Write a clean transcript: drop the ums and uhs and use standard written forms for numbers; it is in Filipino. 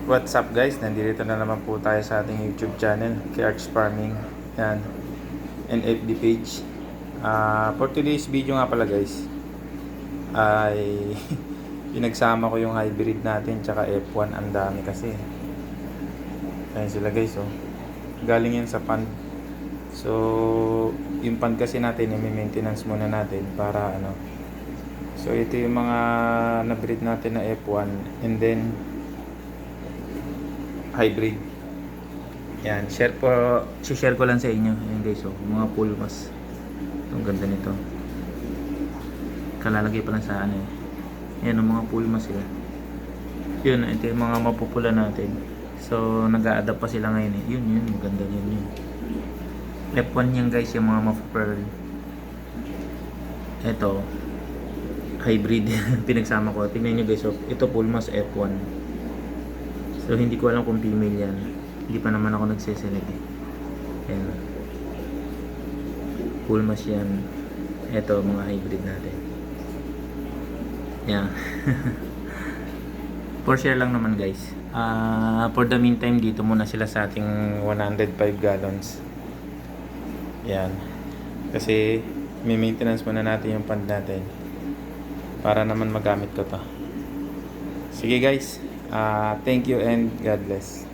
What's up guys? Nandito na naman po tayo sa ating YouTube channel, KRX Farming. Yan. And FB page. For today's video nga pala guys, ay pinagsama ko yung hybrid natin tsaka F1. Ang dami kasi. Ayan sila guys, oh. Galing yan sa pond. So, yung pond kasi natin, i-maintenance muna natin para ano. So, ito yung mga na-breed natin na F1 and then hybrid. Yan, share ko lang sa inyo. Ayan guys, oh, mga pulmas. Ang ganda nito. Kalalagay pa lang sa ano eh. Yan, ang mga pulmas sila. Yun, ito yung mga mapupula natin. So, nag-a-adapt pa sila ngayon eh. Yun, maganda yun. F1 yan guys, yung mga mapupearl. Ito, hybrid. Pinagsama ko. Tingnan nyo guys, oh, ito pulmas F1. So, hindi ko alam kung female yan. Hindi pa naman ako nagseselect eh. Ayan. Pulmas yan. Ito, mga hybrid natin. Yan. For share lang naman guys. For the meantime, dito muna sila sa ating 105 gallons. Yan. Kasi, may maintenance muna natin yung pond natin. Para naman magamit ko to. Sige guys. Thank you and God bless.